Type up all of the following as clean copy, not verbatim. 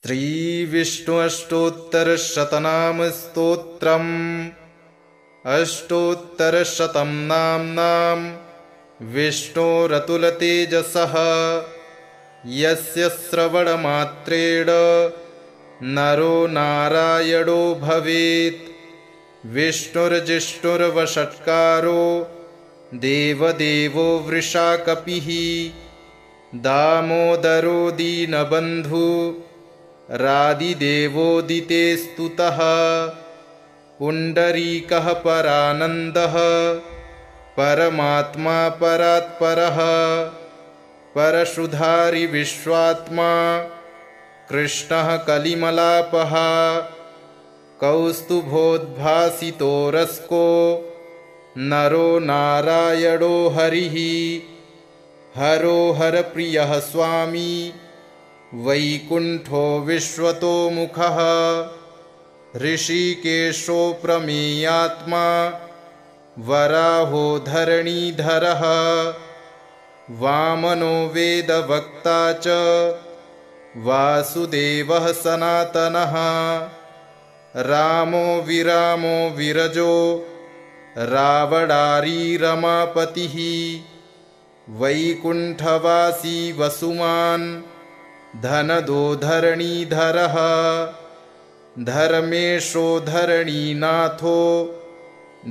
श्रीविष्णु अष्टोत्तरशतनाम स्तोत्रम् अष्टोत्तरशतं नाम्नां विष्णोरतुलतेजसः यस्य श्रवणमात्रेण नरो नारायणो भवेत्। विष्णुर्जिष्णुर्वषट्कारो देवदेवो वृषाकपिः दामोदरो दीनबन्धु रादिदेवोदिते स्तुतः। पुण्डरीकः परानन्दः परमात्मा परात्परः परशुधारि विश्वात्मा कृष्णः कलिमलापः कौस्तुभोद्भासितो रस्को नरो नारायणो हरिः। हरो हरप्रियः स्वामी वैकुण्ठो विश्वतोमुखः ऋषिकेशो प्रमेयात्मा वराहो धरणीधरः वामनो वेदवक्ता च वासुदेवः सनातनः। रामो विरामो विरजो रावणारी रमापतिः वैकुण्ठवासी वसुमान् धनदो धरणीधरः। धर्मेशो धरणीनाथो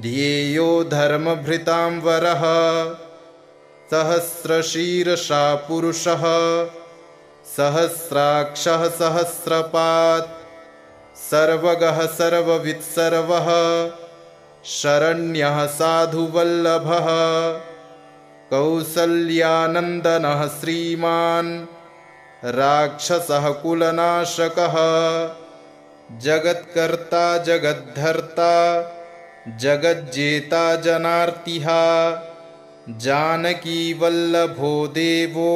ध्येयो धर्मभृतां वरः सहस्रशीर्षा पुरुषः सहस्राक्षः सहस्रपात् सर्वगः सर्ववित्सर्वः शरण्यः साधुवल्लभः कौसल्यानन्दनः श्रीमान् राक्षसः कुलनाशकः जगत्कर्ता जगद्धर्ता जगज्जेता जनार्तिः जानकीवल्लभो देवो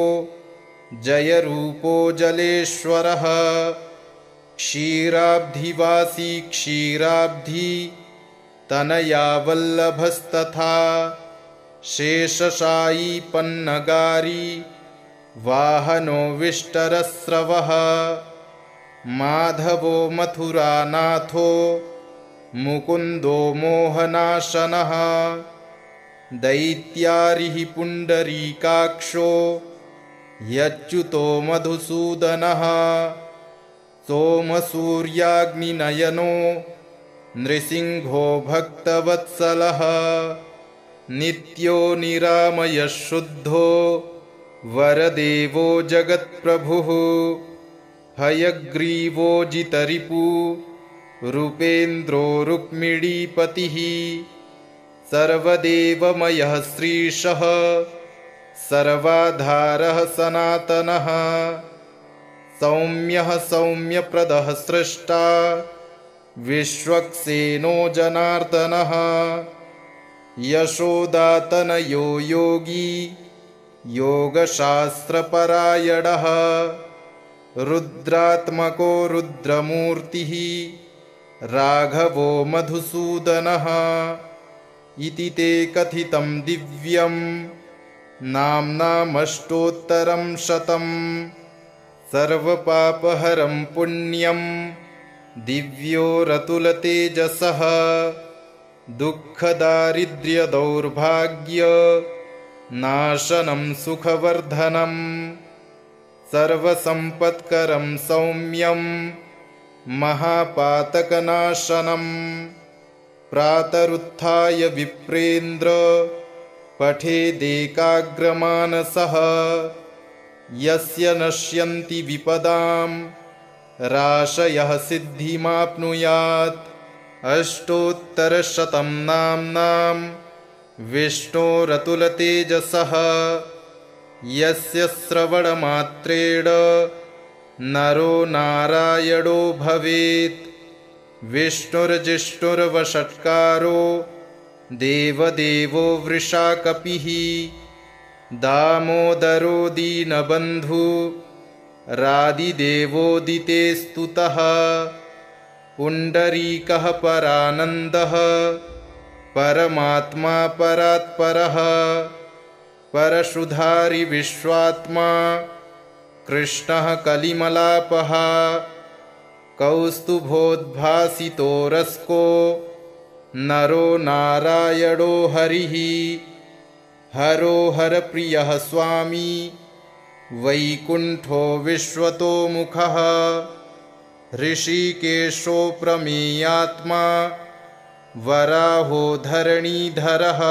जयरूपो जलेश्वरः क्षीराब्धिवासी क्षीराब्धि तनया वल्लभस्तथा शेषशायी पन्नगारी वाहनो विष्टरस्रवः माधवो मथुरानाथो मुकुन्दो मोहनाशनः दैत्यारिः पुण्डरीकाक्षो यच्युतो मधुसूदनः सोमसूर्याग्निनयनो नृसिंहो भक्तवत्सलः नित्यो निरामयः शुद्धो वरदेवो जगत्प्रभुः हयग्रीवो जितरिपु रूपेन्द्रो रुक्मिणीपतिः सर्वदेवमयः श्रीशः सर्वाधारः सनातनः सौम्यः सौम्यप्रदः स्रष्टा विश्वक्सेनो जनार्दनः यशोदातनयो योगी योगशास्त्रपरायणः रुद्रात्मको रुद्रमूर्तिः राघवो मधुसूदनः इति ते कथितं दिव्यं नाम्नामष्टोत्तरं शतम् सर्वपापहरं पुण्यं दिव्योरतुलतेजसः दुःखदारिद्र्यदौर्भाग्य नाशनं सुखवर्धनं सर्वसम्पत्करं सौम्यं महापातकनाशनं प्रातरुत्थाय विप्रेन्द्र पठेदेकाग्रमानसः यस्य नश्यन्ति विपदां राशयः सिद्धिमाप्नुयात्। अष्टोत्तरशतं नाम्नां विष्णोरतुलतेजसः यस्य श्रवणमात्रेण नरो नारायणो भवेत्। विष्णुर्जिष्णुर्वषट्कारो देवदेवो वृषाकपिः दामोदरो दीनबन्धु रादिदेवोदिते स्तुतः। पुण्डरीकः परानन्दः परमात्मा परात्परः परशुधारि विश्वात्मा कृष्णः कलिमलापः कौस्तुभोद्भासितो रस्को नरो नारायणो हरिः हरो हरप्रियः स्वामी वैकुण्ठो विश्वतोमुखः ऋषिकेशो प्रमेयात्मा वराहो धरणीधरः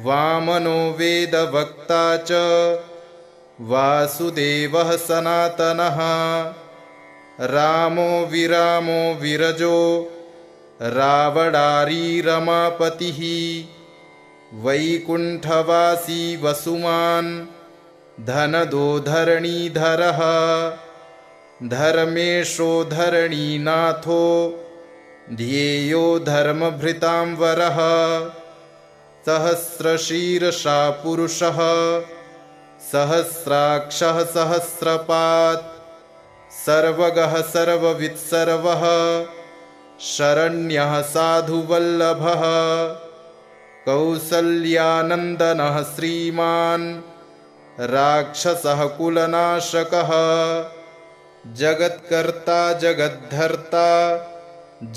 वामनो वेदवक्ता च वासुदेवः सनातनः रामो विरामो विरजो रावणारी रमापतिः वैकुण्ठवासी वसुमान् धनदो धरणीधरः धर्मेशो धरणीनाथो ध्येयो धर्मभृतां वरः सहस्रशीर्षा पुरुषः सहस्राक्षः सहस्रपात् सर्वगः सर्ववित् सर्वः शरण्यः साधुवल्लभः कौसल्यानन्दनः श्रीमान् राक्षसः कुलनाशकः जगत्कर्ता जगद्धर्ता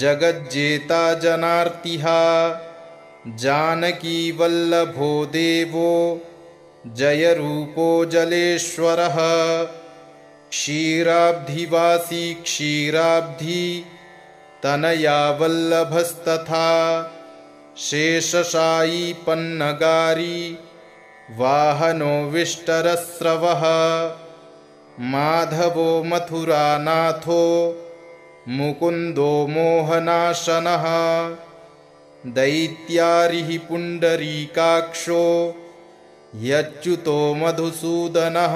जगज्जेता जनार्तिः जानकीवल्लभो देवो जयरूपो जलेश्वरः क्षीराब्धिवासी क्षीराब्धि तनया वल्लभस्तथा शेषशायी पन्नगारी वाहनो विष्टरस्रवः माधवो मथुरानाथो मुकुन्दो मोहनाशनः दैत्यारिः पुण्डरीकाक्षो यच्युतो मधुसूदनः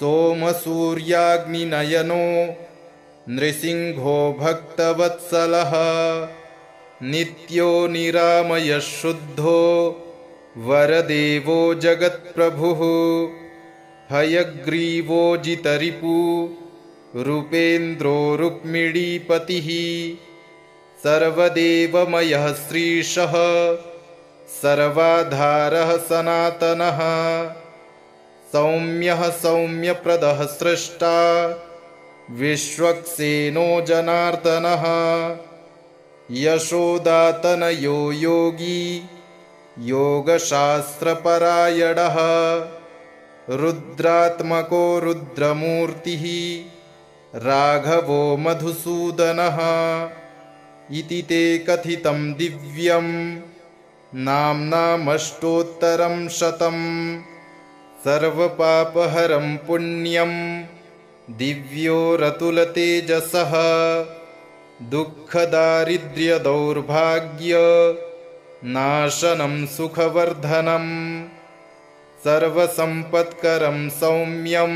सोमसूर्याग्निनयनो नृसिंहो भक्तवत्सलः नित्यो निरामयः शुद्धो वरदेवो जगत्प्रभुः हयग्रीवो जितरिपु रूपेन्द्रो रुक्मिणीपतिः सर्वदेवमयः श्रीशः सर्वाधारः सनातनः सौम्यः सौम्यप्रदः स्रष्टा विश्वक्सेनो जनार्दनः यशोदातनयो योगी योगशास्त्रपरायणः रुद्रात्मको रुद्रमूर्तिः राघवो मधुसूदनः इति ते कथितं दिव्यं नाम्नामष्टोत्तरं शतं सर्वपापहरं पुण्यं दिव्यो रतुलतेजसः दुःखदारिद्र्यदौर्भाग्य नाशनं सुखवर्धनं सर्वसम्पत्करं सौम्यं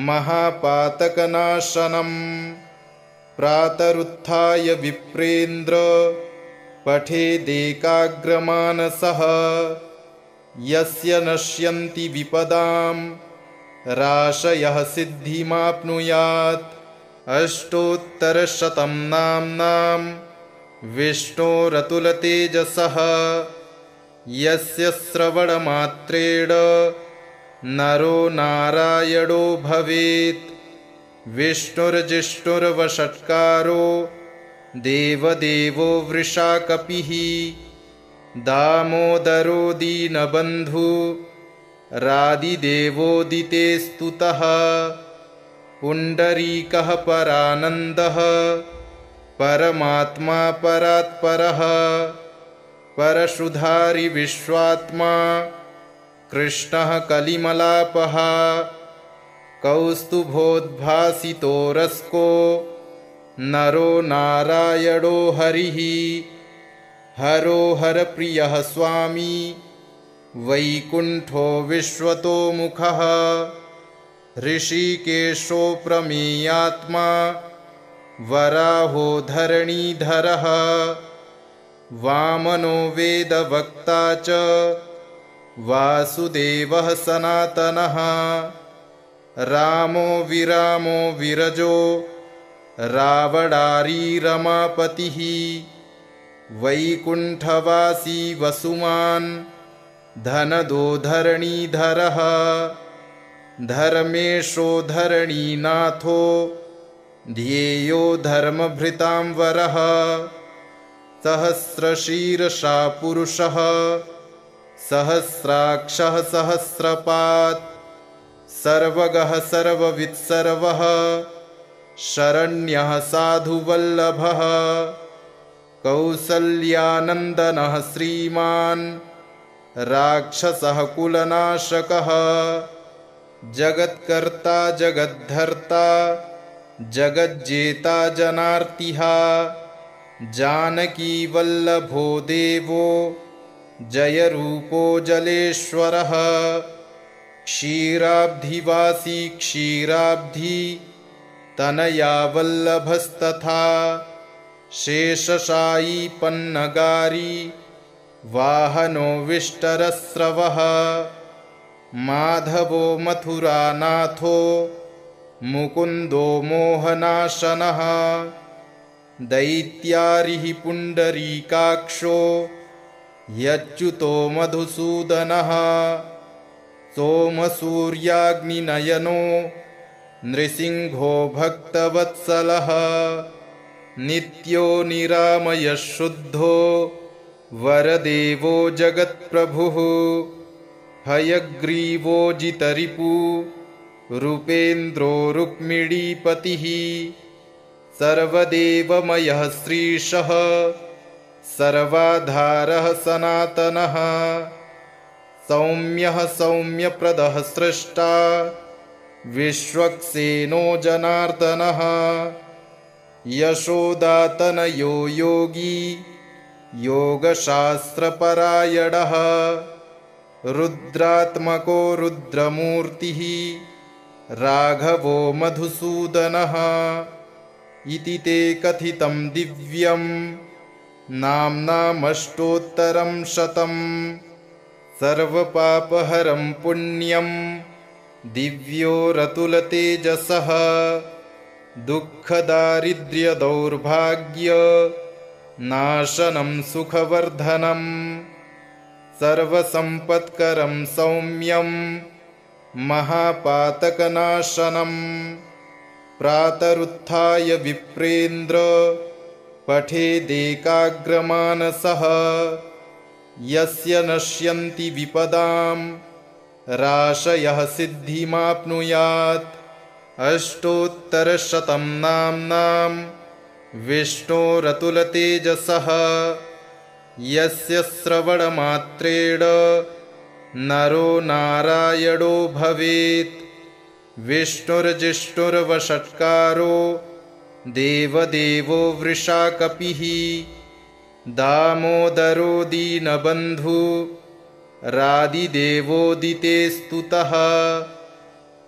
महापातकनाशनं प्रातरुत्थाय विप्रेन्द्र पठेदेकाग्रमानसः यस्य नश्यन्ति विपदां राशयः सिद्धिमाप्नुयात् अष्टोत्तरशतं नाम्नां विष्णोरतुलतेजसः यस्य श्रवणमात्रेण नरो नारायणो भवेत् विष्णुर्जिष्णुर्वषट्कारो देवदेवो वृषाकपिः दामोदरो दीनबन्धु रादिदेवोदिते स्तुतः पुण्डरीकः परानन्दः परमात्मा परात्परः परशुधारि विश्वात्मा कृष्णः कलिमलापः कौस्तुभोद्भासितो रस्को नरो नारायणो हरिः हरो हरप्रियः स्वामी वैकुण्ठो विश्वतोमुखः ऋषिकेशो प्रमेयात्मा वराहो धरणीधरः वामनो वेदवक्ता च वासुदेवः सनातनः रामो विरामो विरजो रावणारी रमापतिः वैकुण्ठवासी वसुमान् धनदो धरणीधरः धर्मेशो धरणीनाथो ध्येयो धर्मभृतां वरः सहस्रशीर्षा पुरुषः सहस्राक्षः सहस्रपात् सर्वगः सर्ववित्सर्वः शरण्यः साधुवल्लभः कौसल्यानन्दनः श्रीमान् राक्षसः कुलनाशकः जगत्कर्ता जगद्धर्ता जगज्जेता जनार्तिः जानकीवल्लभो देवो जयरूपो जलेश्वरः क्षीराब्धिवासी क्षीराब्धि तनया वल्लभस्तथा शेषशायी पन्नगारी वाहनो विष्टरस्रवः माधवो मथुरानाथो मुकुन्दो मोहनाशनः दैत्यारिः पुण्डरीकाक्षो यच्युतो मधुसूदनः सोमसूर्याग्निनयनो नृसिंहो भक्तवत्सलः नित्यो निरामयः शुद्धो वरदेवो जगत्प्रभुः हयग्रीवो जितरिपु रूपेन्द्रो रुक्मिणीपतिः सर्वदेवमयः श्रीशः सर्वाधारः सनातनः सौम्यः सौम्यप्रदः स्रष्टा विश्वक्सेनो जनार्दनः यशोदातनयो योगी योगशास्त्रपरायणः रुद्रात्मको रुद्रमूर्तिः राघवो मधुसूदनः इति ते कथितं दिव्यं नाम्नामष्टोत्तरं शतं सर्वपापहरं पुण्यं दिव्यो रतुलतेजसः दुःखदारिद्र्यदौर्भाग्य नाशनं सुखवर्धनं सर्वसम्पत्करं सौम्यं महापातकनाशनं प्रातरुत्थाय विप्रेन्द्र पठेदेकाग्रमानसः यस्य नश्यन्ति विपदां राशयः सिद्धिमाप्नुयात् अष्टोत्तरशतं नाम्नां विष्णोरतुलतेजसः यस्य श्रवणमात्रेण नरो नारायणो भवेत् विष्णुर्जिष्णुर्वषट्कारो देवदेवो वृषाकपिः दामोदरो दीनबन्धु रादिदेवोदिते स्तुतः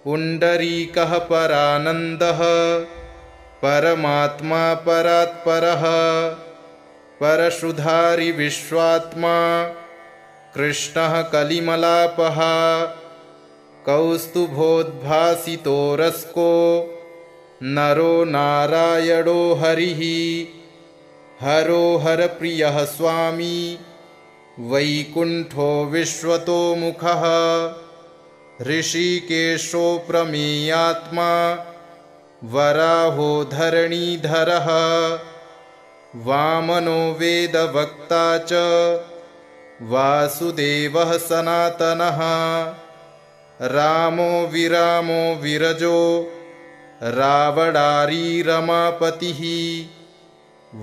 पुण्डरीकः परानन्दः परमात्मा परात्परः परशुधारि विश्वात्मा कृष्णः कलिमलापः कौस्तुभोद्भासितो रस्को नरो नारायणो हरिः हरो हरप्रियः स्वामी वैकुण्ठो विश्वतोमुखः ऋषिकेशो प्रमेयात्मा वराहो धरणीधरः वामनो वेदवक्ता च वासुदेवः सनातनः रामो विरामो विरजो रावणारी रमापतिः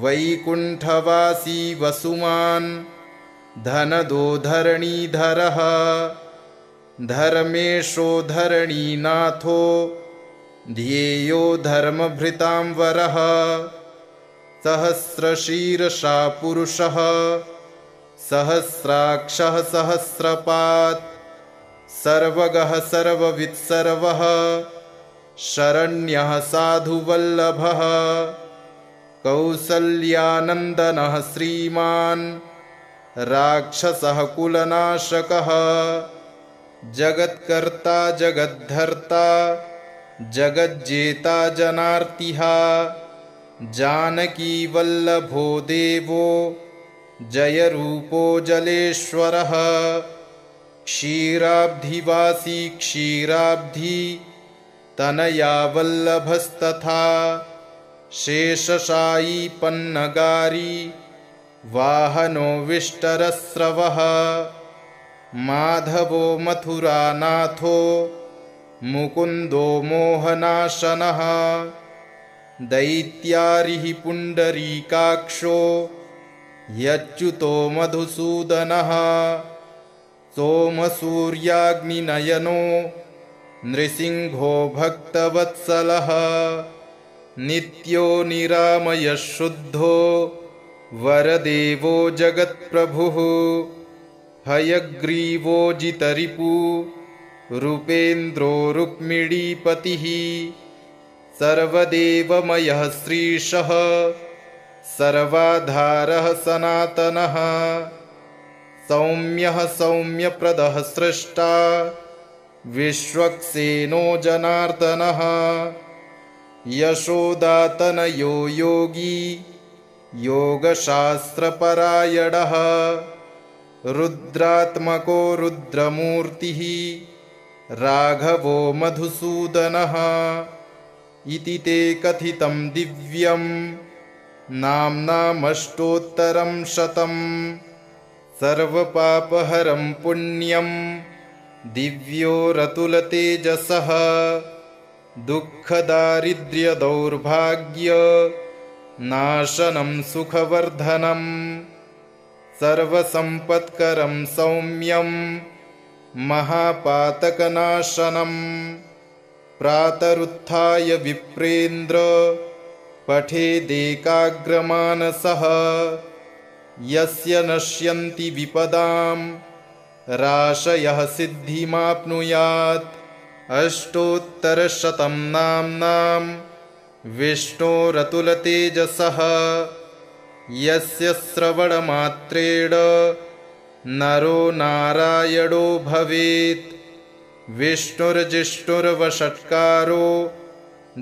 वैकुण्ठवासी वसुमान् धनदो धरणीधरः धर्मेशो धरणीनाथो ध्येयो धर्मभृतां वरः सहस्रशीर्षा पुरुषः सहस्राक्षः सहस्रपात् सर्वगः सर्ववित्सर्वः शरण्यः साधुवल्लभः कौसल्यानन्दनः श्रीमान् राक्षसः कुलनाशकः जगत्कर्ता जगद्धर्ता जगज्जेता जनार्तिः जानकीवल्लभो देवो जयरूपो जलेश्वरः क्षीराब्धिवासी क्षीराब्धि तनया वल्लभस्तथा शेषशायी पन्नगारी वाहनो विष्टरस्रवः माधवो मथुरानाथो मुकुन्दो मोहनाशनः दैत्यारिः पुण्डरीकाक्षो यच्युतो मधुसूदनः सोमसूर्याग्निनयनो नृसिंहो भक्तवत्सलः नित्यो निरामयः शुद्धो वरदेवो जगत्प्रभुः हयग्रीवो जितरिपु रूपेन्द्रो रुक्मिणीपतिः सर्वदेवमयः श्रीशः सर्वाधारः सनातनः सौम्यः सौम्यप्रदः स्रष्टा विश्वक्सेनो जनार्दनः यशोदातनयो योगी योगशास्त्रपरायणः रुद्रात्मको रुद्रमूर्तिः राघवो मधुसूदनः इति ते कथितं दिव्यं नाम्नामष्टोत्तरं शतं सर्वपापहरं पुण्यं दिव्योरतुलतेजसः दुःखदारिद्र्यदौर्भाग्य नाशनं सुखवर्धनं सर्वसम्पत्करं सौम्यं महापातकनाशनं प्रातरुत्थाय विप्रेन्द्र पठेदेकाग्रमानसः यस्य नश्यन्ति विपदां राशयः सिद्धिमाप्नुयात् अष्टोत्तरशतं नाम्नां विष्णोरतुलतेजसः यस्य श्रवणमात्रेण नरो नारायणो भवेत् विष्णुर्जिष्णुर्वषट्कारो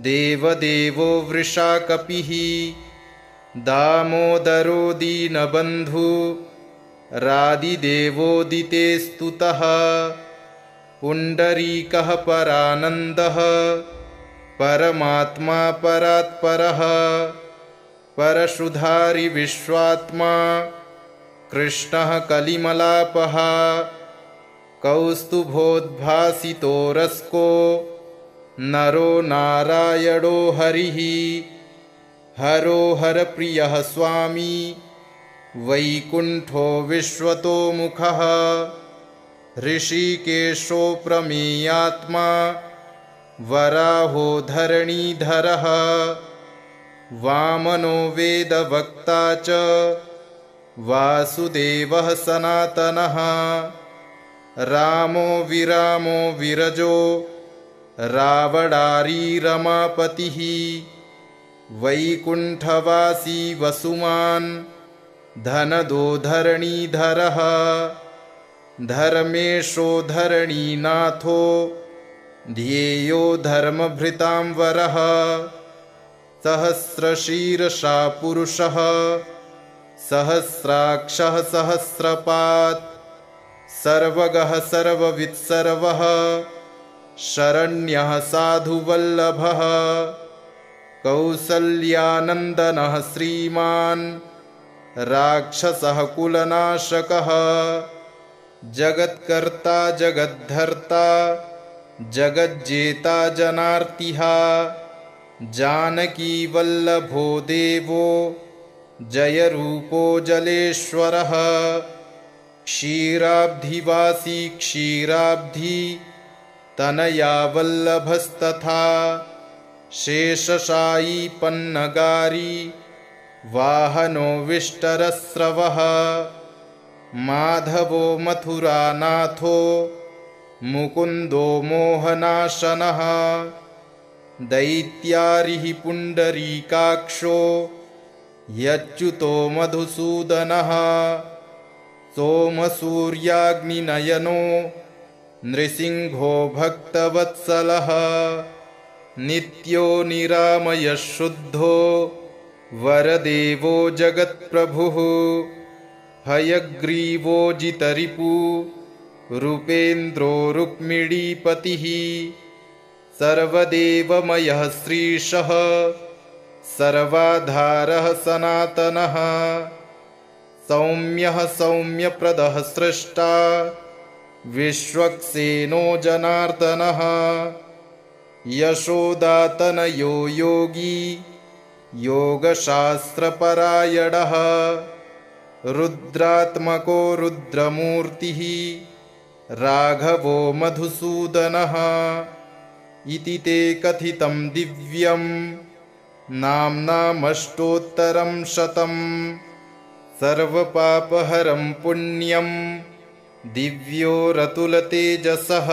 देवदेवो वृषाकपिः दामोदरो दीनबन्धु रादिदेवोदिते स्तुतः पुण्डरीकः परानन्दः परमात्मा परात्परः परशुधारि विश्वात्मा कृष्णः कलिमलापः कौस्तुभोद्भासितो रस्को नरो नारायणो हरिः हरो हरप्रियः स्वामी वैकुण्ठो विश्वतोमुखः ऋषिकेशो प्रमेयात्मा वराहो धरणीधरः वामनो वेदवक्ता च वासुदेवः सनातनः रामो विरामो विरजो रावणारी रमापतिः वैकुण्ठवासी वसुमान् धनदो धरणीधरः धर्मेशो धरणीनाथो ध्येयो धर्मभृतां वरः सहस्रशीर्षा पुरुषः सहस्राक्षः सहस्रपात् सर्वगः सर्ववित्सर्वः शरण्यः साधुवल्लभः कौसल्यानन्दनः श्रीमान् राक्षसः कुलनाशकः जगत्कर्ता जगद्धर्ता जगज्जेता जनार्तिः जानकीवल्लभो देवो जयरूपो जलेश्वरः क्षीराब्धिवासी क्षीराब्धि तनया वल्लभस्तथा शेषशायी पन्नगारी वाहनो विष्टरस्रवः माधवो मथुरानाथो मुकुन्दो मोहनाशनः दैत्यारिः पुण्डरीकाक्षो यच्युतो मधुसूदनः सोमसूर्याग्निनयनो नृसिंहो भक्तवत्सलः नित्यो निरामयः शुद्धो वरदेवो जगत्प्रभुः हयग्रीवो जितरिपु रूपेन्द्रो रुक्मिणीपतिः सर्वदेवमयः श्रीशः सर्वाधारः सनातनः सौम्यः सौम्यप्रदः स्रष्टा विश्वक्सेनो जनार्दनः यशोदातनयो योगी योगशास्त्रपरायणः रुद्रात्मको रुद्रमूर्तिः राघवो मधुसूदनः इति ते कथितं दिव्यं नाम्नामष्टोत्तरं शतम् सर्वपापहरं पुण्यं दिव्योरतुलतेजसः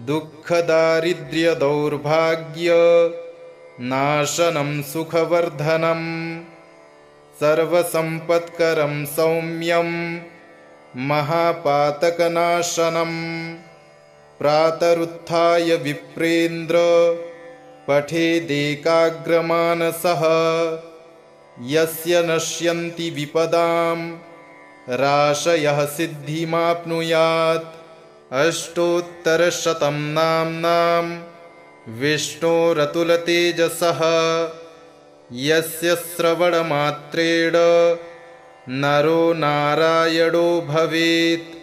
दुःखदारिद्र्यदौर्भाग्य नाशनं सुखवर्धनं सर्वसम्पत्करं सौम्यं महापातकनाशनं प्रातरुत्थाय विप्रेन्द्र पठेदेकाग्रमानसः यस्य नश्यन्ति विपदां राशयः सिद्धिमाप्नुयात् अष्टोत्तरशतं नाम्नां विष्णोरतुलतेजसः यस्य श्रवणमात्रेण नरो नारायणो भवेत्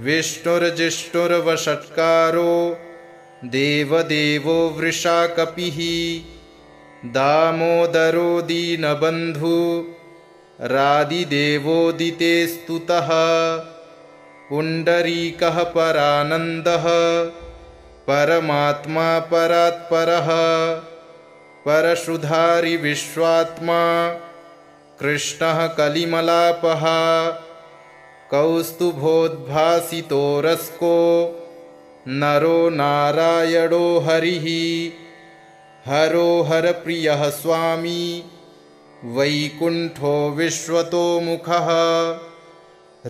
विष्णुर्जिष्णुर्वषट्कारो देवदेवो वृषाकपिः दामोदरो दीनबन्धु रादिदेवोदिते स्तुतः पुण्डरीकः परानन्दः परमात्मा परात्परः परशुधारि विश्वात्मा कृष्णः कलिमलापः कौस्तुभोद्भासितो रस्को नरो नारायणो हरिः हरो हरप्रियः स्वामी वैकुण्ठो विश्वतोमुखः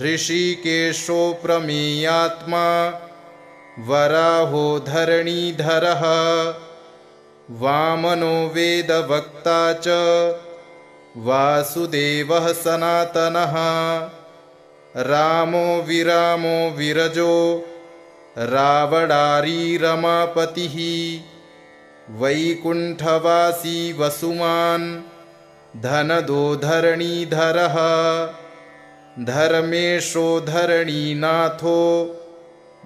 ऋषिकेशो प्रमेयात्मा वराहो धरणीधरः वामनो वेदवक्ता च वासुदेवः सनातनः रामो विरामो विरजो रावणारी रमापतिः वैकुण्ठवासी वसुमान् धनदो धरणीधरः धर्मेशो धरणीनाथो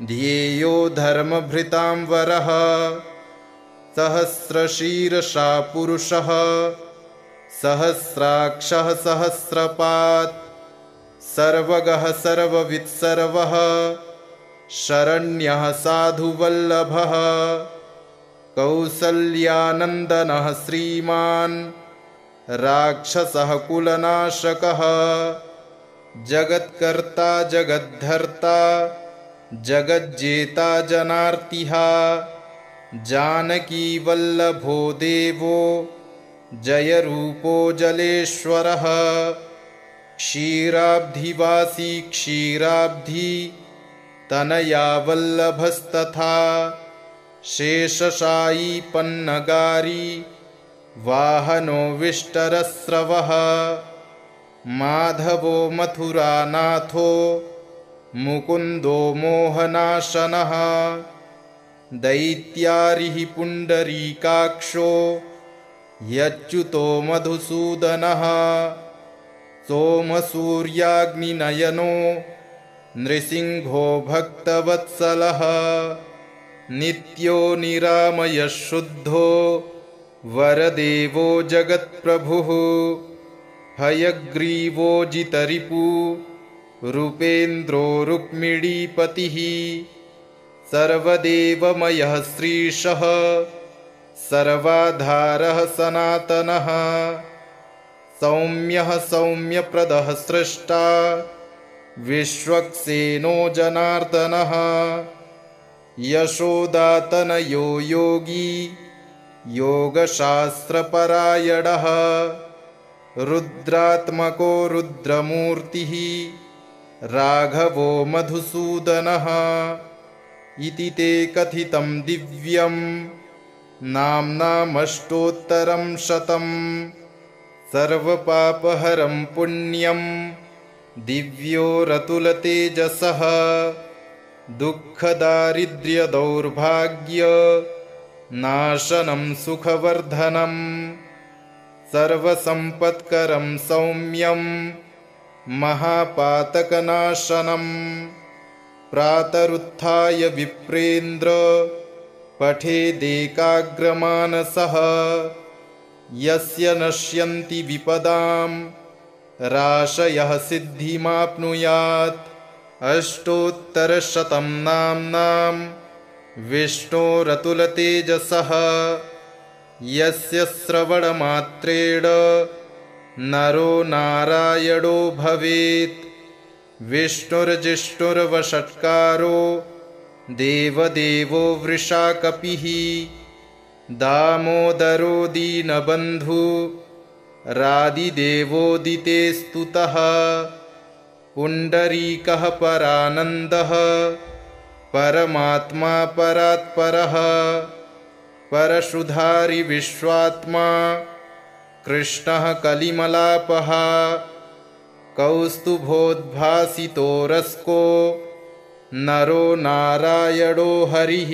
ध्येयो धर्मभृतां वरः सहस्रशीर्षा पुरुषः सहस्राक्षः सहस्रपात् सर्वगः सर्ववित्सर्वः शरण्यः साधुवल्लभः कौसल्यानन्दनः श्रीमान् राक्षसः कुलनाशकः जगत्कर्ता जगद्धर्ता जगज्जेता जनार्तिः जानकीवल्लभो देवो जयरूपो जलेश्वरः क्षीराब्धिवासी क्षीराब्धि तनया वल्लभस्तथा शेषशायी पन्नगारी वाहनो विष्टरस्रवः माधवो मथुरानाथो मुकुन्दो मोहनाशनः दैत्यारिः पुण्डरीकाक्षो यच्युतो मधुसूदनः सोमसूर्याग्निनयनो नृसिंहो भक्तवत्सलः नित्यो निरामयः शुद्धो वरदेवो जगत्प्रभुः हयग्रीवो जितरिपु रूपेन्द्रो रुक्मिणीपतिः सर्वदेवमयः श्रीशः सर्वाधारः सनातनः सौम्यः सौम्यप्रदः स्रष्टा विश्वक्सेनो जनार्दनः यशोदातनयो योगी योगशास्त्रपरायणः रुद्रात्मको रुद्रमूर्तिः राघवो मधुसूदनः इति ते कथितं दिव्यं नाम्नामष्टोत्तरं शतम् सर्वपापहरं पुण्यं दिव्योरतुलतेजसः दुःखदारिद्र्यदौर्भाग्य नाशनं सुखवर्धनं सर्वसम्पत्करं सौम्यं महापातकनाशनं प्रातरुत्थाय विप्रेन्द्र पठेदेकाग्रमानसः यस्य नश्यन्ति विपदां राशयः सिद्धिमाप्नुयात् अष्टोत्तरशतं नाम्नां विष्णोरतुलतेजसः यस्य श्रवणमात्रेण नरो नारायणो भवेत् विष्णुर्जिष्णुर्वषट्कारो देवदेवो वृषाकपिः दामोदरो दीनबन्धु रादिदेवोदिते स्तुतः पुण्डरीकः परानन्दः परमात्मा परात्परः परशुधारि विश्वात्मा कृष्णः कलिमलापः कौस्तुभोद्भासितो रस्को नरो नारायणो हरिः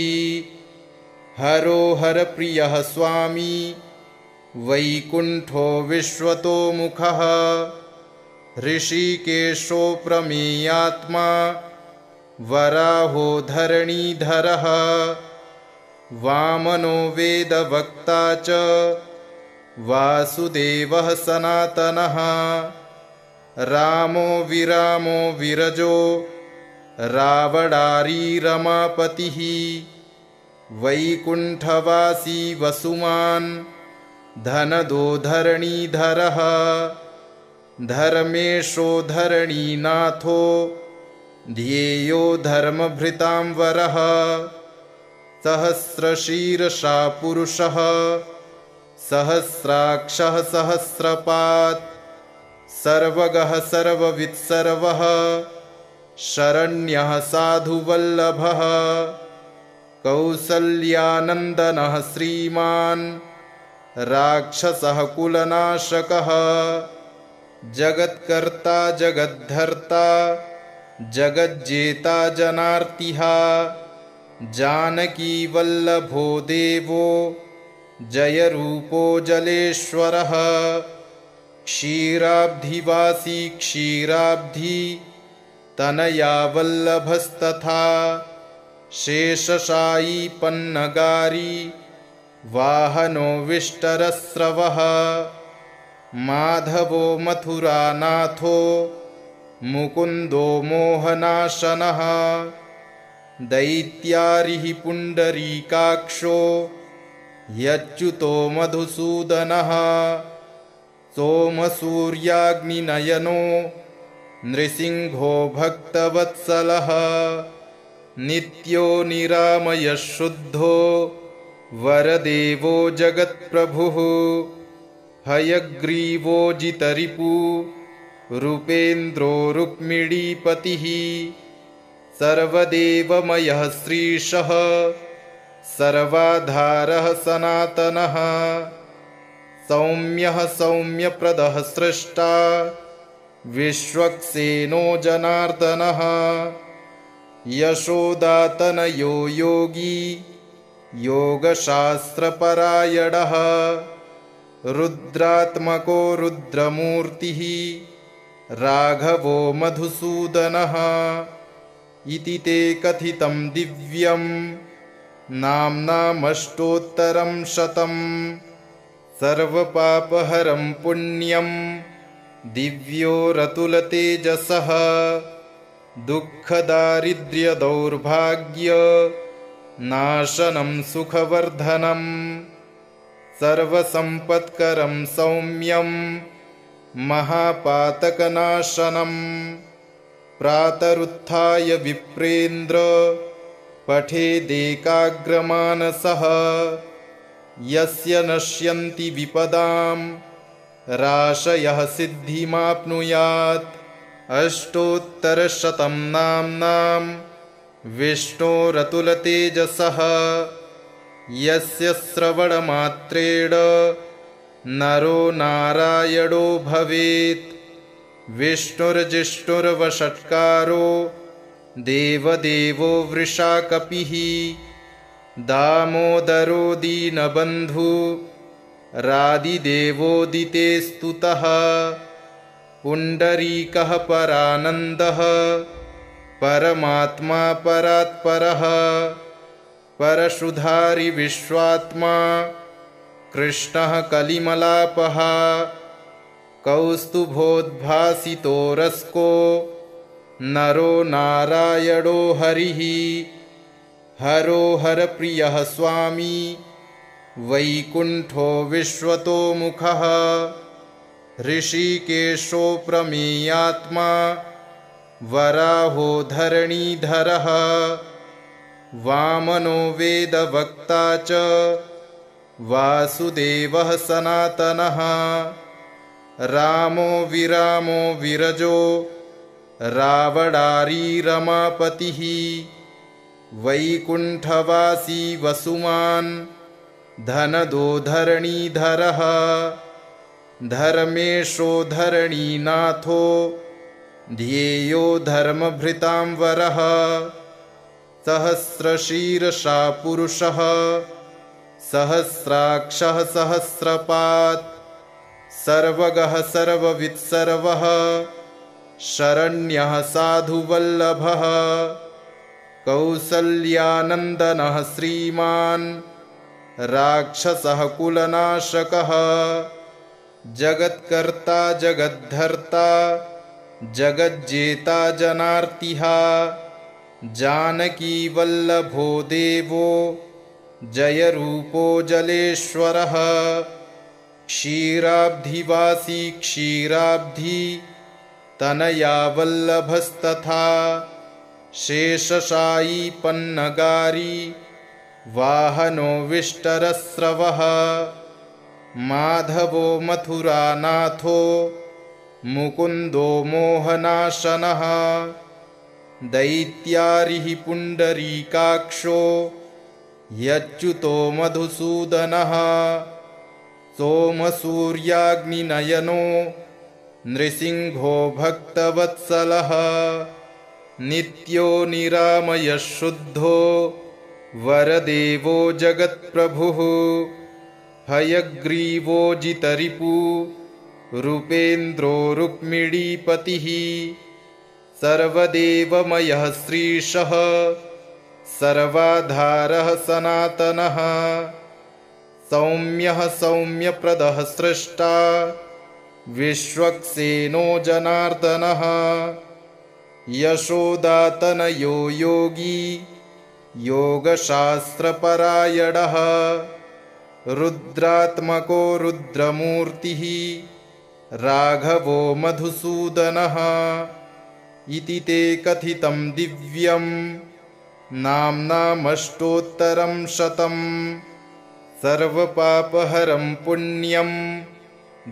हरो हरप्रियः स्वामी वैकुण्ठो विश्वतोमुखः ऋषिकेशो प्रमेयात्मा वराहो धरणीधरः वामनो वेदवक्ता च वासुदेवः सनातनः रामो विरामो विरजो रावणारी रमापतिः वैकुण्ठवासी वसुमान् धनदो धरणीधरः धर्मेशो धरणीनाथो ध्येयो धर्मभृतांवरः सहस्रशीर्षा पुरुषः सहस्राक्षः सहस्रपात् सर्वगः सर्ववित्सर्वः शरण्यः साधुवल्लभः कौसल्यानन्दनः श्रीमान् राक्षसः कुलनाशकः जगत्कर्ता जगद्धर्ता जगज्जेता जनार्तिः जानकीवल्लभो देवो जयरूपो जलेश्वरः क्षीराब्धिवासी क्षीराब्धि तनया वल्लभस्तथा शेषशायी पन्नगारी वाहनो विष्टरस्रवः माधवो मथुरानाथो मुकुन्दो मोहनाशनः दैत्यारिः पुण्डरीकाक्षो यच्युतो मधुसूदनः सोमसूर्याग्निनयनो नृसिंहो भक्तवत्सलः नित्यो निरामयः शुद्धो वरदेवो जगत्प्रभुः हयग्रीवो जितरिपु रूपेन्द्रो रुक्मिणीपतिः सर्वदेवमयः श्रीशः सर्वाधारः सनातनः सौम्यः सौम्यप्रदः स्रष्टा विश्वक्सेनो जनार्दनः यशोदातनयो योगी योगशास्त्रपरायणः रुद्रात्मको रुद्रमूर्तिः राघवो मधुसूदनः इति ते कथितं दिव्यं नाम्नामष्टोत्तरं शतं सर्वपापहरं पुण्यं दिव्योरतुलतेजसः दुःखदारिद्र्यदौर्भाग्य नाशनं सुखवर्धनं सर्वसम्पत्करं सौम्यं महापातकनाशनं प्रातरुत्थाय विप्रेन्द्र पठेदेकाग्रमानसः यस्य नश्यन्ति विपदां राशयः सिद्धिमाप्नुयात् अष्टोत्तरशतं नाम्नां विष्णोरतुलतेजसः यस्य श्रवणमात्रेण नरो नारायणो भवेत् विष्णुर्जिष्णुर्वषट्कारो देवदेवो वृषाकपिः दामोदरो दीनबन्धु रादिदेवोदिते स्तुतः पुण्डरीकः परानन्दः परमात्मा परात्परः परशुधारि विश्वात्मा कृष्णः कलिमलापः कौस्तुभोद्भासितो रस्को नरो नारायणो हरिः हरो हरप्रियः स्वामी वैकुण्ठो विश्वतोमुखः ऋषिकेशो प्रमेयात्मा वराहो धरणीधरः वामनो वेदवक्ता च वासुदेवः सनातनः रामो विरामो विरजो रावणारी रमापतिः वैकुण्ठवासी वसुमान् धनदो धरणीधरः धर्मेशो धरणीनाथो ध्येयो धर्मभृतां वरः सहस्रशीर्षा पुरुषः सहस्राक्षः सहस्रपात् सर्वगः सर्ववित्सर्वः शरण्यः साधुवल्लभः कौसल्यानन्दनः श्रीमान् राक्षसः कुलनाशकः जगत्कर्ता जगद्धर्ता जगज्जेता जनार्तिः जानकीवल्लभो देवो जयरूपो जलेश्वरः क्षीराब्धिवासी क्षीराब्धि तनया वल्लभस्तथा शेषशायी पन्नगारी वाहनो विष्टरस्रवः माधवो मथुरानाथो मुकुन्दो मोहनाशनः दैत्यारिः पुण्डरीकाक्षो यच्युतो मधुसूदनः सोमसूर्याग्निनयनो नृसिंहो भक्तवत्सलः नित्यो निरामयः शुद्धो वरदेवो जगत्प्रभुः हयग्रीवो जितरिपु रूपेन्द्रो रुक्मिणीपतिः सर्वदेवमयः श्रीशः सर्वाधारः सनातनः सौम्यः सौम्यप्रदः स्रष्टा विश्वक्सेनो जनार्दनः यशोदातनयो योगी योगशास्त्रपरायणः रुद्रात्मको रुद्रमूर्तिः राघवो मधुसूदनः इति ते कथितं दिव्यं नाम्नामष्टोत्तरं शतं सर्वपापहरं पुण्यं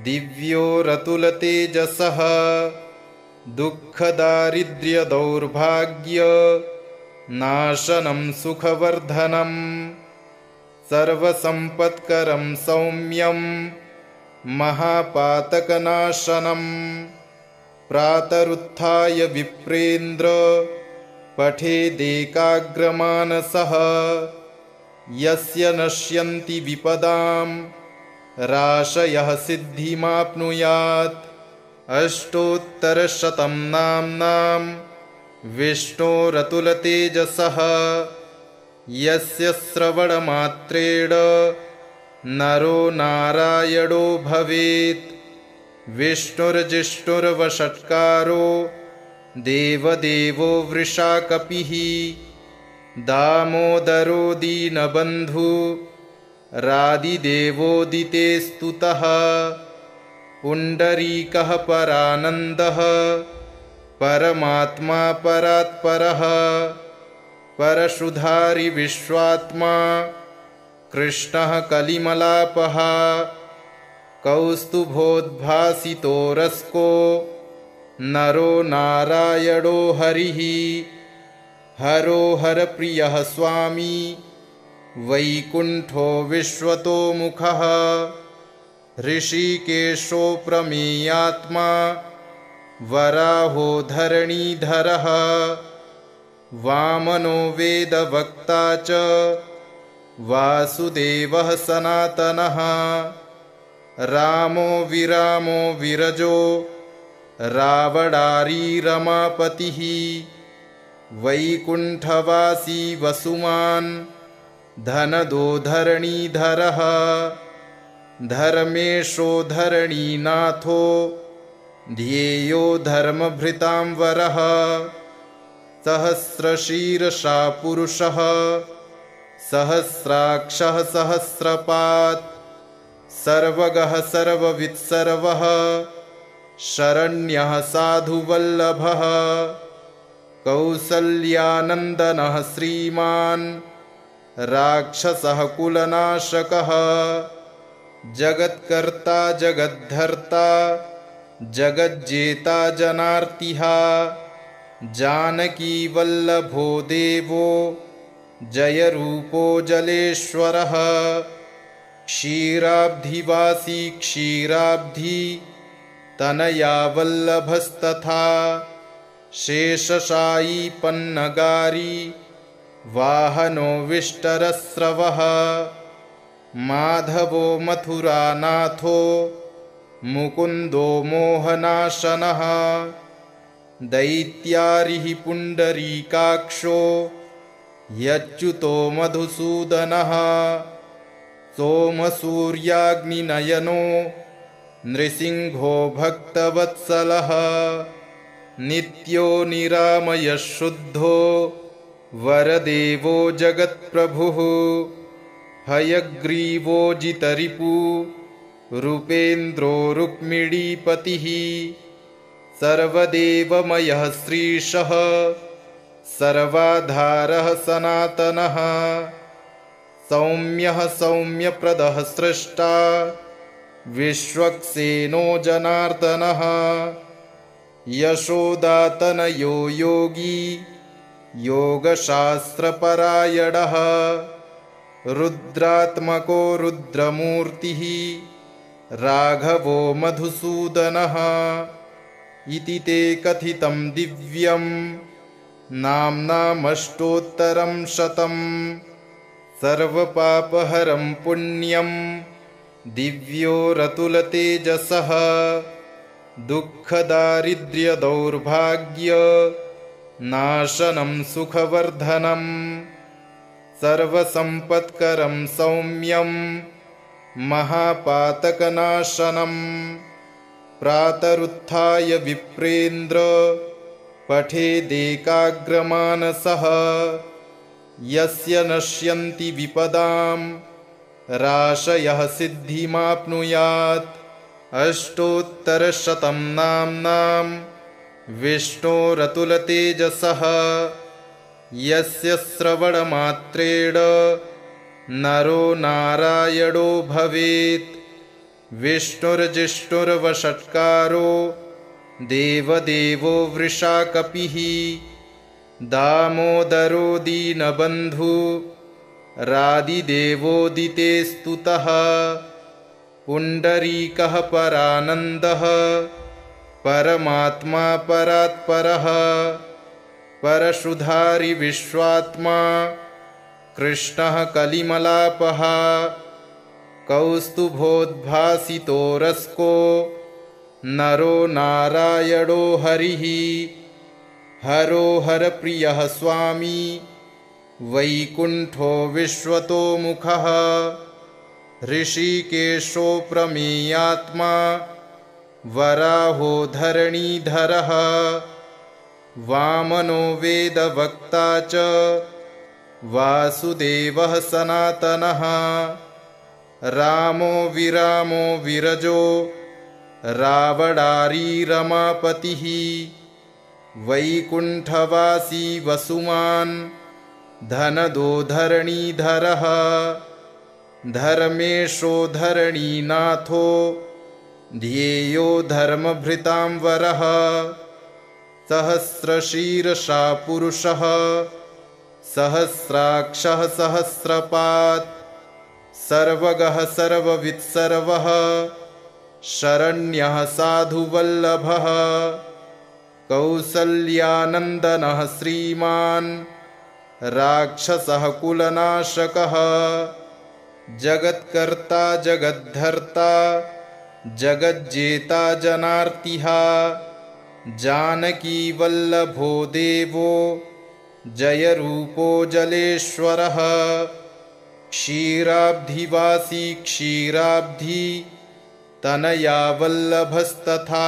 दिव्यो रतुलतेजसः दुःखदारिद्र्यदौर्भाग्य नाशनं सुखवर्धनं सर्वसम्पत्करं सौम्यं महापातकनाशनं प्रातरुत्थाय विप्रेन्द्र पठेदेकाग्रमानसः यस्य नश्यन्ति विपदां राशयः सिद्धिमाप्नुयात् अष्टोत्तरशतं नाम्नां विष्णोरतुलतेजसः यस्य श्रवणमात्रेण नरो नारायणो भवेत् विष्णुर्जिष्णुर्वषट्कारो देवदेवो वृषाकपिः दामोदरो दीनबन्धु रादिदेवोदिते स्तुतः पुण्डरीकः परानन्दः परमात्मा परात्परः परशुधारि विश्वात्मा कृष्णः कलिमलापः कौस्तुभोद्भासितो रस्को नरो नारायणो हरिः हरो हरप्रियः स्वामी वैकुण्ठो विश्वतोमुखः ऋषिकेशो प्रमेयात्मा वराहो धरणीधरः वामनो वेदवक्ता च वासुदेवः सनातनः रामो विरामो विरजो रावणारी रमापतिः वैकुण्ठवासी वसुमान् धनदो धरणीधरः धर्मेशो धरणीनाथो ध्येयो धर्मभृतां वरः सहस्रशीर्षा पुरुषः सहस्राक्षः सहस्रपात् सर्वगः सर्ववित्सर्वः शरण्यः साधुवल्लभः कौसल्यानन्दनः श्रीमान् राक्षसः कुलनाशकः जगत्कर्ता जगद्धर्ता जगज्जेता जनार्तिः जानकीवल्लभो देवो जयरूपो जलेश्वरः क्षीराब्धिवासी क्षीराब्धि तनया वल्लभस्तथा शेषशायी पन्नगारी वाहनो विष्टरस्रवः माधवो मथुरानाथो मुकुन्दो मोहनाशनः दैत्यारिः पुण्डरीकाक्षो यच्युतो मधुसूदनः सोमसूर्याग्निनयनो नृसिंहो भक्तवत्सलः नित्यो निरामयः शुद्धो वरदेवो जगत्प्रभुः हयग्रीवो जितरिपु रूपेन्द्रो रुक्मिणीपतिः सर्वदेवमयः श्रीशः सर्वाधारः सनातनः सौम्यः सौम्यप्रदः स्रष्टा विश्वक्सेनो जनार्दनः यशोदातनयो योगी योगशास्त्रपरायणः रुद्रात्मको रुद्रमूर्तिः राघवो मधुसूदनः इति ते कथितं दिव्यं नाम्नामष्टोत्तरं शतम् सर्वपापहरं पुण्यं दिव्यो रतुलतेजसः दुःखदारिद्र्यदौर्भाग्य नाशनं सुखवर्धनं सर्वसम्पत्करं सौम्यं महापातकनाशनं प्रातरुत्थाय विप्रेन्द्र पठेदेकाग्रमानसः यस्य नश्यन्ति विपदां राशयः सिद्धिमाप्नुयात् अष्टोत्तरशतं नाम्नां विष्णोरतुलतेजसः यस्य श्रवणमात्रेण नरो नारायणो भवेत् विष्णुर्जिष्णुर्वषट्कारो देवदेवो वृषाकपिः दामोदरो दीनबन्धु रादिदेवोदिते स्तुतः पुण्डरीकः परानन्दः परमात्मा परात्परः परशुधारि विश्वात्मा कृष्णः कलिमलापः कौस्तुभोद्भासितो रस्को नरो नारायणो हरिः हरो हरप्रियः स्वामी वैकुण्ठो विश्वतोमुखः ऋषिकेशो प्रमेयात्मा वराहो धरणीधरः वामनो वेदवक्ता च वासुदेवः सनातनः रामो विरामो विरजो रावणारी रमापतिः वैकुण्ठवासी वसुमान् धनदो धरणीधरः धर्मेशो धरणीनाथो ध्येयो धर्मभृतां वरः सहस्रशीर्षा पुरुषः सहस्राक्षः सहस्रपात् सर्वगः सर्ववित्सर्वः शरण्यः साधुवल्लभः कौसल्यानन्दनः श्रीमान् राक्षसः कुलनाशकः जगत्कर्ता जगद्धर्ता जगज्जेता जनार्तिः जानकीवल्लभो देवो जयरूपो जलेश्वरः क्षीराब्धिवासी क्षीराब्धि तनया वल्लभस्तथा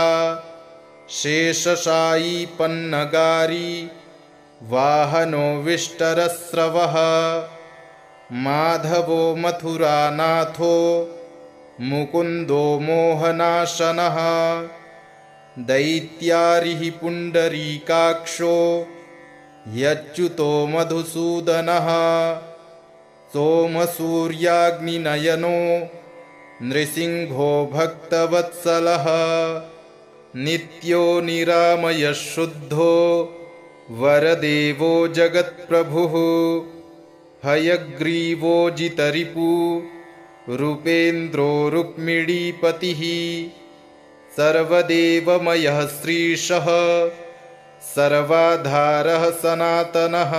शेषशायी पन्नगारी वाहनो विष्टरस्रवः माधवो मथुरानाथो मुकुन्दो मोहनाशनः दैत्यारिः पुण्डरीकाक्षो यच्युतो मधुसूदनः सोमसूर्याग्निनयनो नृसिंहो भक्तवत्सलः नित्यो निरामयः शुद्धो वरदेवो जगत्प्रभुः हयग्रीवो जितरिपु रूपेन्द्रो रुक्मिणीपतिः सर्वदेवमयः श्रीशः सर्वाधारः सनातनः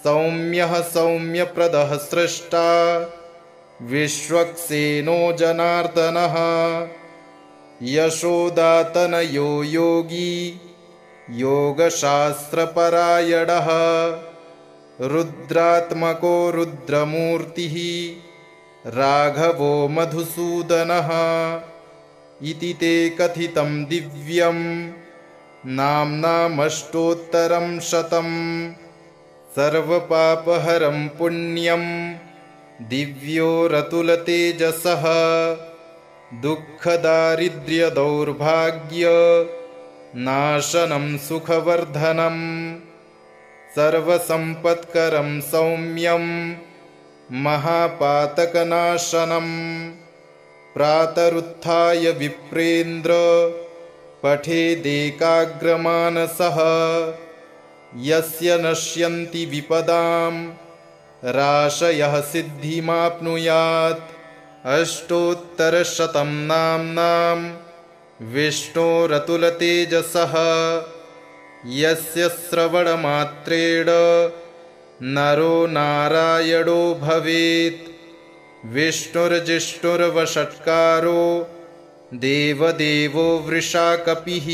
सौम्यः सौम्यप्रदः स्रष्टा विश्वक्सेनो जनार्दनः यशोदातनयो योगी योगशास्त्रपरायणः रुद्रात्मको रुद्रमूर्तिः राघवो मधुसूदनः इति ते कथितं दिव्यं नाम्नामष्टोत्तरं शतम् सर्वपापहरं पुण्यं दिव्यो रतुलतेजसः दुःखदारिद्र्यदौर्भाग्य नाशनं सुखवर्धनं सर्वसम्पत्करं सौम्यं महापातकनाशनं प्रातरुत्थाय विप्रेन्द्र पठेदेकाग्रमानसः यस्य नश्यन्ति विपदां राशयः सिद्धिमाप्नुयात् अष्टोत्तरशतं नाम्नां विष्णोरतुलतेजसः यस्य श्रवणमात्रेण नरो नारायणो भवेत् विष्णुर्जिष्णुर्वषट्कारो देवदेवो वृषाकपिः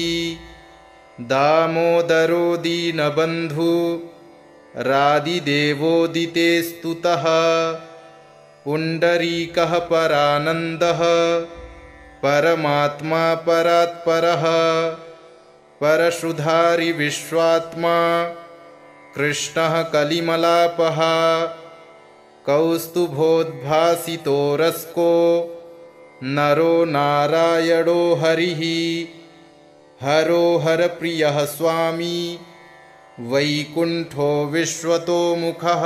दामोदरो दीनबन्धु रादिदेवोदिते स्तुतः पुण्डरीकः परानन्दः परमात्मा परात्परः परशुधारि विश्वात्मा कृष्णः कलिमलापः कौस्तुभोद्भासितो रस्को नरो नारायणो हरिः हरो हरप्रियः स्वामी वैकुण्ठो विश्वतोमुखः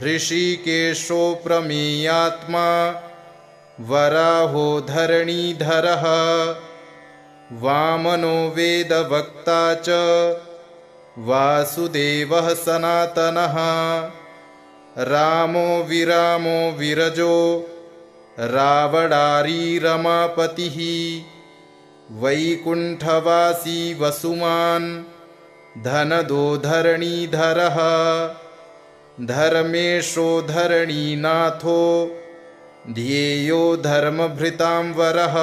ऋषिकेशो प्रमेयात्मा वराहो धरणीधरः वामनो वेदवक्ता च वासुदेवः सनातनः रामो विरामो विरजो रावणारी रमापतिः वैकुण्ठवासी वसुमान् धनदो धरणीधरः धर्मेशो धरणीनाथो ध्येयो धर्मभृतां वरः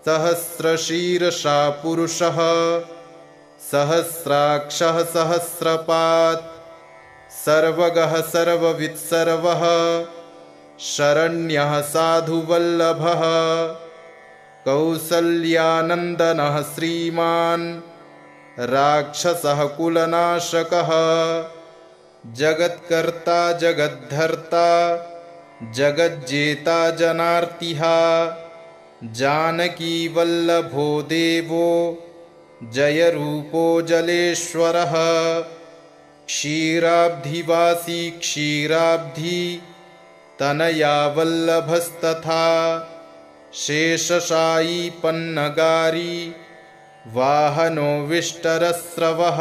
सहस्रशीर्षा पुरुषः सहस्राक्षः सहस्रपात् सर्वगः सर्ववित्सर्वः शरण्यः साधुवल्लभः कौसल्यानन्दनः श्रीमान् राक्षसः कुलनाशकः जगत्कर्ता जगद्धर्ता जगज्जेता जनार्तिः जानकीवल्लभो देवो जयरूपो जलेश्वरः क्षीराब्धिवासी क्षीराब्धि तनया वल्लभस्तथा शेषशायी पन्नगारी वाहनो विष्टरस्रवः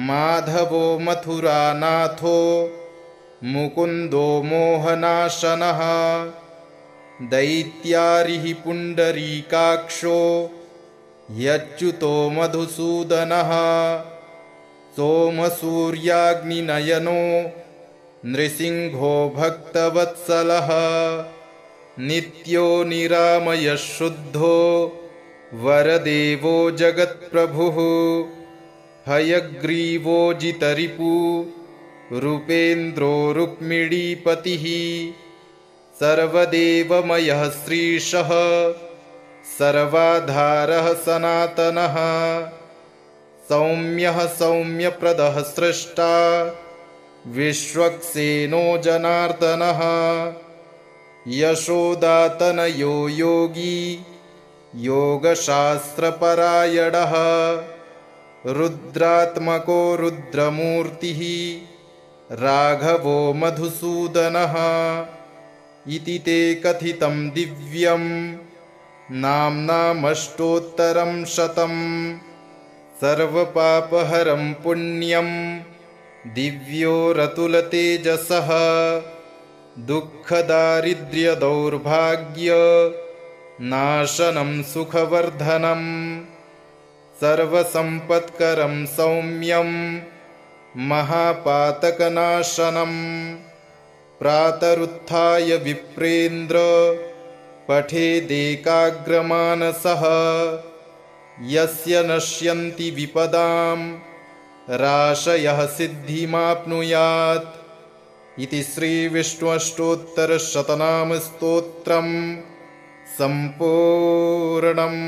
माधवो मथुरानाथो मुकुन्दो मोहनाशनः दैत्यारिः पुण्डरीकाक्षो यच्युतो मधुसूदनः सोमसूर्याग्निनयनो नृसिंहो भक्तवत्सलः नित्यो निरामयः शुद्धो वरदेवो जगत्प्रभुः हयग्रीवो जितरिपु रूपेन्द्रो रुक्मिणीपतिः सर्वदेवमयः श्रीशः सर्वाधारः सनातनः सौम्यः सौम्यप्रदः स्रष्टा विश्वक्सेनो जनार्दनः यशोदातनयो योगी योगशास्त्रपरायणः रुद्रात्मको रुद्रमूर्तिः राघवो मधुसूदनः इति ते कथितं दिव्यं नाम्नामष्टोत्तरं शतम् सर्वपापहरं पुण्यं दिव्यो रतुलतेजसः दुःखदारिद्र्यदौर्भाग्य नाशनं सुखवर्धनं सर्वसम्पत्करं सौम्यं महापातकनाशनं प्रातरुत्थाय विप्रेन्द्र पठेदेकाग्रमानसः यस्य नश्यन्ति विपदां राशयः सिद्धिमाप्नुयात् इति श्रीविष्णुअष्टोत्तरशतनामस्तोत्रम् सम्पूर्णम्।